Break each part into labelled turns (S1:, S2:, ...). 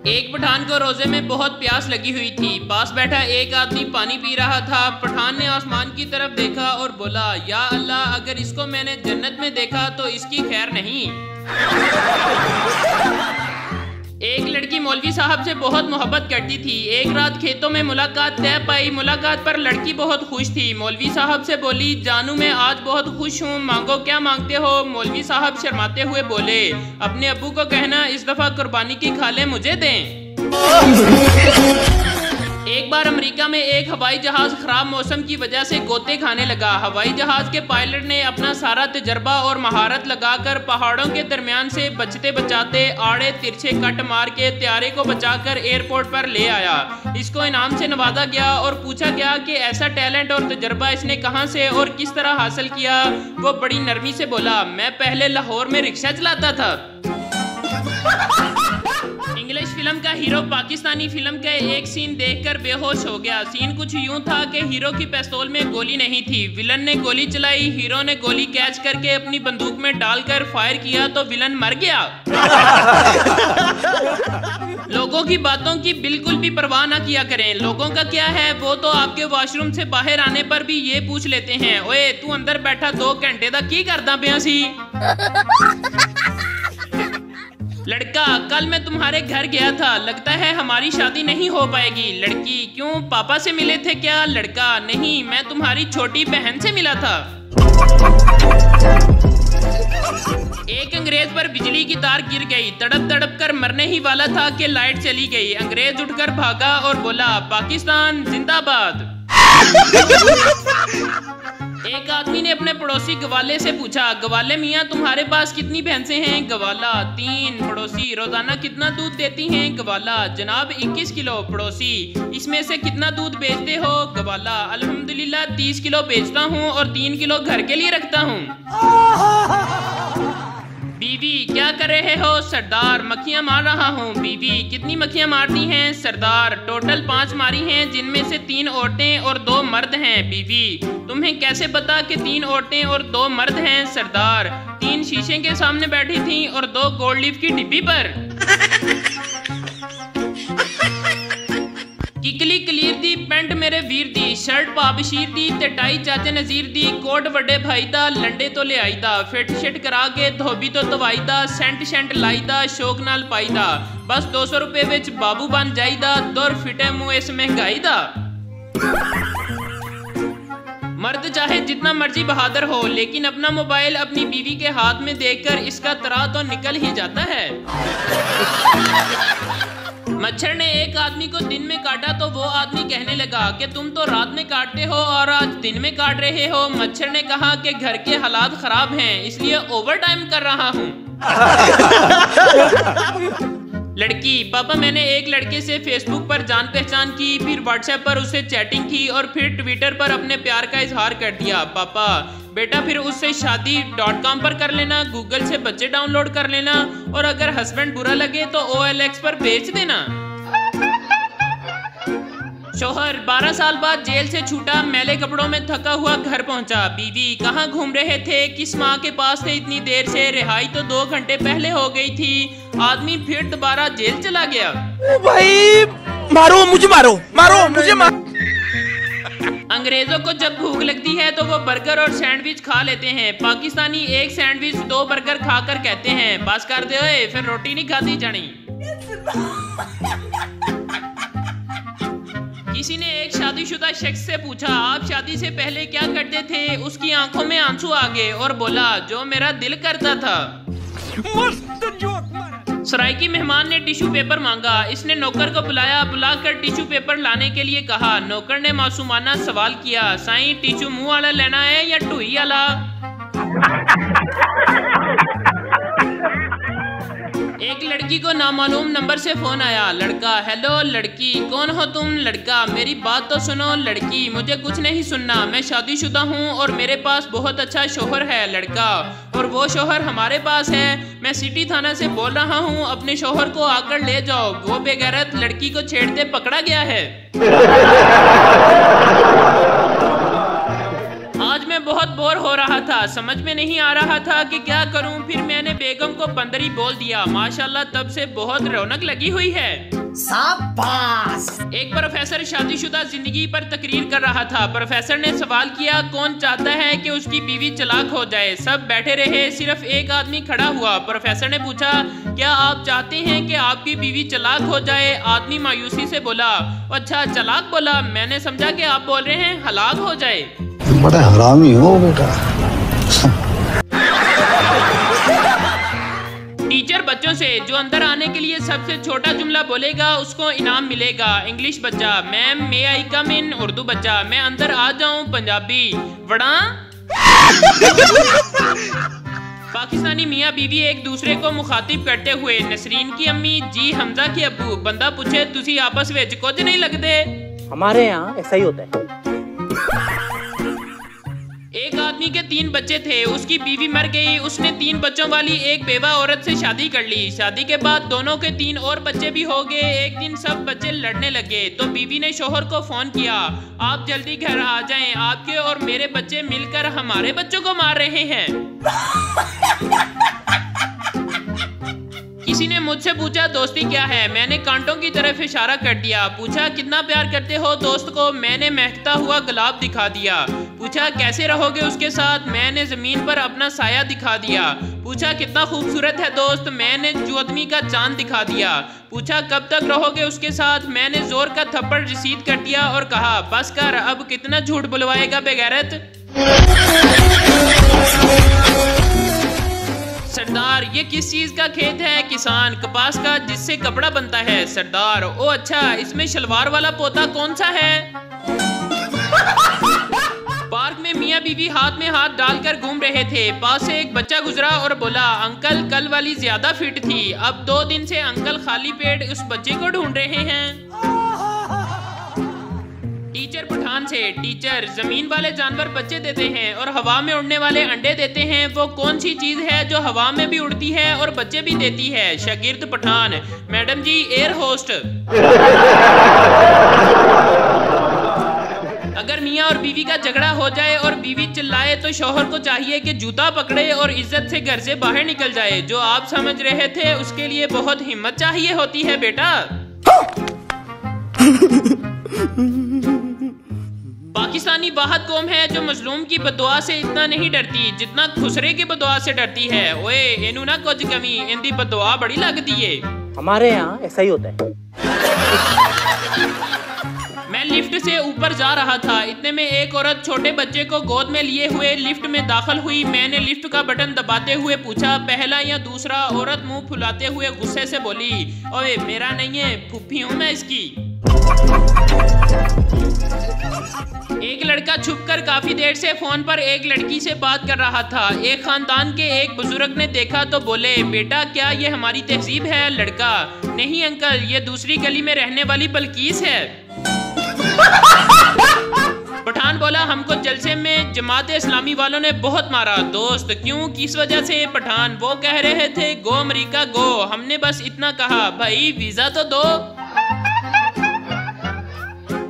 S1: एक पठान को रोजे में बहुत प्यास लगी हुई थी। पास बैठा एक आदमी पानी पी रहा था। पठान ने आसमान की तरफ देखा और बोला, या अल्लाह, अगर इसको मैंने जन्नत में देखा तो इसकी खैर नहीं। एक लड़की मौलवी साहब से बहुत मोहब्बत करती थी। एक रात खेतों में मुलाकात तय पाई। मुलाकात पर लड़की बहुत खुश थी। मौलवी साहब से बोली, जानू मैं आज बहुत खुश हूँ, मांगो क्या मांगते हो। मौलवी साहब शर्माते हुए बोले, अपने अब्बू को कहना इस दफा कुर्बानी की खाले मुझे दें। एक बार अमेरिका में एक हवाई जहाज खराब मौसम की वजह से गोते खाने लगा। हवाई जहाज के पायलट ने अपना सारा तजर्बा और महारत लगाकर पहाड़ों के दरमियान से बचते बचाते आड़े तिरछे कट मार के त्यारे को बचाकर एयरपोर्ट पर ले आया। इसको इनाम से नवाजा गया और पूछा गया कि ऐसा टैलेंट और तजर्बा इसने कहां से और किस तरह हासिल किया। वो बड़ी नरमी से बोला, मैं पहले लाहौर में रिक्शा चलाता था। इंग्लिश फिल्म का हीरो पाकिस्तानी फिल्म का एक सीन देखकर बेहोश हो गया। सीन कुछ यूं था कि हीरो की पिस्तौल में गोली नहीं थी। विलन ने गोली चलाई। हीरो ने गोली कैच करके अपनी बंदूक में डालकर फायर किया तो विलन मर गया। लोगों की बातों की बिल्कुल भी परवाह ना किया करें। लोगों का क्या है, वो तो आपके वॉशरूम से बाहर आने पर भी ये पूछ लेते हैं, ओए तू अंदर बैठा 2 घंटे तक की करदा पिया सी। लड़का, कल मैं तुम्हारे घर गया था, लगता है हमारी शादी नहीं हो पाएगी। लड़की, क्यों, पापा से मिले थे क्या। लड़का, नहीं, मैं तुम्हारी छोटी बहन से मिला था। एक अंग्रेज पर बिजली की तार गिर गई। तड़प तड़प कर मरने ही वाला था कि लाइट चली गई। अंग्रेज उठकर भागा और बोला, पाकिस्तान जिंदाबाद। एक आदमी ने अपने पड़ोसी गवाले से पूछा, गवाले मियाँ तुम्हारे पास कितनी भैंसें हैं। गवाला, 3। पड़ोसी, रोजाना कितना दूध देती हैं। गवाला, जनाब 21 किलो। पड़ोसी, इसमें से कितना दूध बेचते हो। गवाला, अल्हम्दुलिल्लाह 30 किलो बेचता हूँ और 3 किलो घर के लिए रखता हूँ। बीवी, क्या कर रहे हो। सरदार, मक्खियां मार रहा हूँ। बीवी, कितनी मक्खियां मारती हैं। सरदार, टोटल 5 मारी हैं, जिनमें से 3 औरतें और 2 मर्द हैं। बीवी, तुम्हें कैसे पता कि 3 औरतें और 2 मर्द हैं। सरदार, 3 शीशे के सामने बैठी थी और 2 गोल्ड लीफ की डिब्बी पर। किकली कलीर दी, पैंट मेरे वीर दी, शर्ट पा बशीर दी, ते टाई चाचे नजीर दी, कोट वड्डे भाई दा, लंडे तो ले आई दा, फिट शिट करा के धोबी तो दवाई दा, सेंट शेंट लाई दा, शौक नाल पाई दा, बस 200 रुपए विच बाबू बन जाई दा, दुर फिटे मुंह इस महंगाई दा। मर्द चाहे जितना मर्जी बहादुर हो, लेकिन अपना मोबाइल अपनी बीवी के हाथ में देखकर इसका तरा तो निकल ही जाता है। मच्छर ने एक आदमी को दिन में काटा तो वो आदमी कहने लगा कि तुम तो रात में काटते हो और आज दिन में काट रहे हो। मच्छर ने कहा कि घर के हालात खराब हैं, इसलिए ओवर टाइम कर रहा हूँ। लड़की, पापा मैंने एक लड़के से फेसबुक पर जान पहचान की, फिर व्हाट्सएप पर उससे चैटिंग की और फिर ट्विटर पर अपने प्यार का इजहार कर दिया। पापा, बेटा फिर उससे शादी.com पर कर लेना, गूगल से बच्चे डाउनलोड कर लेना और अगर हस्बैंड बुरा लगे तो OLX पर बेच देना। शोहर 12 साल बाद जेल से छूटा, मैले कपड़ों में थका हुआ घर पहुंचा। बीवी, कहाँ घूम रहे थे, किस माँ के पास थे इतनी देर से, रिहाई तो 2 घंटे पहले हो गई थी। आदमी फिर दोबारा जेल चला गया।
S2: ओ भाई, मारो मुझे, मारो मारो मुझे, मारो।
S1: अंग्रेजों को जब भूख लगती है तो वो बर्गर और सैंडविच खा लेते हैं। पाकिस्तानी एक सैंडविच 2 बर्गर खाकर कहते हैं, बस कर दे ओए, फिर रोटी नहीं खाती जानी। किसी ने एक शादीशुदा शख्स से पूछा, आप शादी से पहले क्या करते थे। उसकी आंखों में आंसू आ गए और बोला, जो मेरा दिल करता था। सराइकी मेहमान ने टिश्यू पेपर मांगा। इसने नौकर को बुलाया, बुलाकर टिश्यू पेपर लाने के लिए कहा। नौकर ने मासूमाना सवाल किया, साईं टिश्यू मुंह वाला लेना है या टूई वाला। एक लड़की को नामालूम नंबर से फोन आया। लड़का, हेलो। लड़की, कौन हो तुम। लड़का, मेरी बात तो सुनो। लड़की, मुझे कुछ नहीं सुनना, मैं शादीशुदा हूँ और मेरे पास बहुत अच्छा शोहर है। लड़का, और वो शोहर हमारे पास है, मैं सिटी थाना से बोल रहा हूँ, अपने शोहर को आकर ले जाओ, वो बेगैरत लड़की को छेड़ते पकड़ा गया है। आज मैं बहुत बोर हो रहा था, समझ में नहीं आ रहा था कि क्या करूं, फिर मैंने बेगम को बंदरी बोल दिया। माशाल्लाह तब से बहुत रौनक लगी हुई है।
S3: शाबाश।
S1: एक प्रोफेसर शादीशुदा जिंदगी पर तकरीर कर रहा था। प्रोफेसर ने सवाल किया, कौन चाहता है कि उसकी बीवी तलाक हो जाए? सब बैठे रहे, सिर्फ एक आदमी खड़ा हुआ। प्रोफेसर ने पूछा, क्या आप चाहते हैं कि आपकी बीवी तलाक हो जाए? आदमी मायूसी से बोला, अच्छा तलाक बोला, मैंने समझा कि आप बोल रहे हैं हलाक हो जाए।
S4: बड़ा हरामी हो बेटा।
S1: टीचर बच्चों से, जो अंदर आने के लिए सबसे छोटा जुमला बोलेगा उसको इनाम मिलेगा। इंग्लिश बच्चा, मैम मे आई कम इन? उर्दू बच्चा, मैं अंदर आ जाऊं? पंजाबी, वड़ा। पाकिस्तानी मियाँ बीवी एक दूसरे को मुखातिब करते हुए, नसरीन की अम्मी, जी हमजा की अब्बू। बंदा पूछे, तुसी आपस में कुछ नहीं लगते?
S5: हमारे यहाँ ऐसा ही होता है।
S1: एक आदमी के 3 बच्चे थे, उसकी बीवी मर गई। उसने 3 बच्चों वाली एक बेवा औरत से शादी कर ली। शादी के बाद दोनों के 3 और बच्चे भी हो गए। एक दिन सब बच्चे लड़ने लगे तो बीवी ने शोहर को फोन किया, आप जल्दी घर आ जाएं, आपके और मेरे बच्चे मिलकर हमारे बच्चों को मार रहे हैं। किसी ने मुझसे पूछा, दोस्ती क्या है? मैंने कांटों की तरफ इशारा कर दिया। पूछा, कितना प्यार करते हो दोस्त को? मैंने महकता हुआ गुलाब दिखा दिया। पूछा, कैसे रहोगे उसके साथ? मैंने जमीन पर अपना साया दिखा दिया। पूछा, कितना खूबसूरत है दोस्त? मैंने ज्योतमी का चांद दिखा दिया। पूछा, कब तक रहोगे उसके साथ? मैंने जोर का थप्पड़ रिसीव कर दिया और कहा, बस कर, अब कितना झूठ बुलवाएगा बेगैरत। सरदार, ये किस चीज का खेत है? किसान, कपास का, जिससे कपड़ा बनता है। सरदार, ओ अच्छा, इसमें शलवार वाला पौधा कौन सा है? पार्क में मियाँ बीवी हाथ में हाथ डालकर घूम रहे थे। पास से एक बच्चा गुजरा और बोला, अंकल कल वाली ज्यादा फिट थी। अब 2 दिन से अंकल खाली पेट उस बच्चे को ढूंढ रहे हैं। टीचर पठान से, टीचर, जमीन वाले जानवर बच्चे देते हैं और हवा में उड़ने वाले अंडे देते हैं, वो कौन सी चीज है जो हवा में भी उड़ती है और बच्चे भी देती है? शागिर्द पठान, मैडम जी, एयर होस्ट। अगर मियाँ और बीवी का झगड़ा हो जाए और बीवी चिल्लाए तो शौहर को चाहिए कि जूता पकड़े और इज्जत से घर से बाहर निकल जाए। जो आप समझ रहे थे उसके लिए बहुत हिम्मत चाहिए होती है बेटा। पाकिस्तानी वाहद कौम है जो मजलूम की बददुआ से इतना नहीं डरती जितना खुसरे की बददुआ से डरती है। ओए इनू ना कुछ कमी, इनकी बददुआ बड़ी लगती है।
S5: हमारे यहाँ ऐसा ही होता है।
S1: मैं लिफ्ट से ऊपर जा रहा था, इतने में एक औरत छोटे बच्चे को गोद में लिए हुए लिफ्ट में दाखिल हुई। मैंने लिफ्ट का बटन दबाते हुए पूछा, पहला या दूसरा? औरत मुंह फुलाते हुए गुस्से से बोली, ओए मेरा नहीं है, फूफी हूं मैं इसकी। एक लड़का छुपकर काफी देर से फोन पर एक लड़की से बात कर रहा था। एक खानदान के एक बुजुर्ग ने देखा तो बोले, बेटा क्या ये हमारी तहजीब है? लड़का, नहीं अंकल, ये दूसरी गली में रहने वाली बल्कीस है। पठान बोला, हमको जलसे में जमात इस्लामी वालों ने बहुत मारा। दोस्त, क्यों, किस वजह से? पठान, वो कह रहे थे गो अमेरिका गो, हमने बस इतना कहा, भाई वीजा तो दो।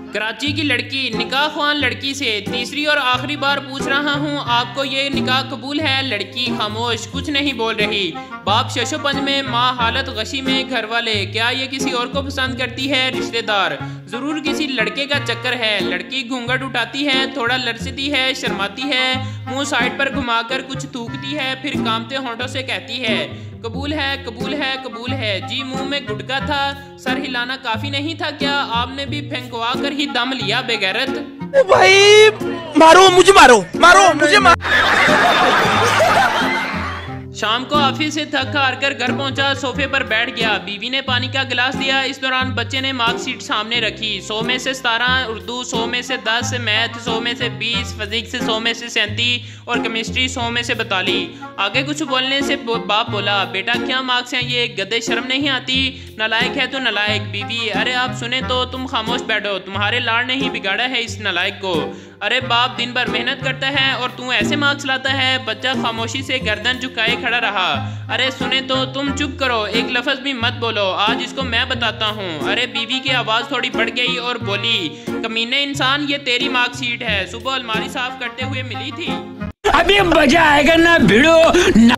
S1: कराची की लड़की, निकाह ख्वान लड़की से, तीसरी और आखिरी बार पूछ रहा हूँ, आपको ये निकाह कबूल है? लड़की खामोश, कुछ नहीं बोल रही। बाप शशोपंज में, माँ हालत गशी में, घर वाले, क्या ये किसी और को पसंद करती है? रिश्तेदार, जरूर किसी लड़के का चक्कर है। लड़की घूंघट उठाती है, थोड़ा लरसती है, शर्माती है, मुंह साइड पर घुमाकर कुछ थूकती है, फिर कांपते होंठों से कहती है, कबूल है, कबूल है, कबूल है। जी, मुंह में गुटका था, सर हिलाना काफी नहीं था क्या? आपने भी फेंकवा कर ही दम लिया बेगैरत।
S2: भाई मारो मुझे, मारो मारो मुझे,
S1: शाम को ऑफिस से थक हार कर घर पहुंचा, सोफे पर बैठ गया। बीवी ने पानी का गिलास दिया। इस दौरान बच्चे ने मार्कशीट सामने रखी। 100 में से 17 उर्दू, 100 में से 10 मैथ, 100 में से 20 फिजिक्स, 100 में से 37 और केमिस्ट्री 100 में से 42। आगे कुछ बोलने से बाप बोला, बेटा क्या मार्क्स हैं ये? गधे, शर्म नहीं आती? नालायक है तो नालायक। बीवी, अरे आप सुने तो तुम खामोश बैठो, तुम्हारे लाड़ ने ही बिगाड़ा है इस नालायक को। अरे बाप दिन भर मेहनत करता है और तू ऐसे मार्क्स लाता है। बच्चा खामोशी से गर्दन झुकाए खड़ा रहा। अरे सुने तो तुम चुप करो, एक लफ्ज भी मत बोलो, आज इसको मैं बताता हूँ। अरे बीवी की आवाज थोड़ी बढ़ गई और बोली, कमीने इंसान, ये तेरी मार्कशीट है, सुबह अलमारी साफ करते हुए मिली थी।
S2: अभी मजा आएगा ना भिड़ो ना।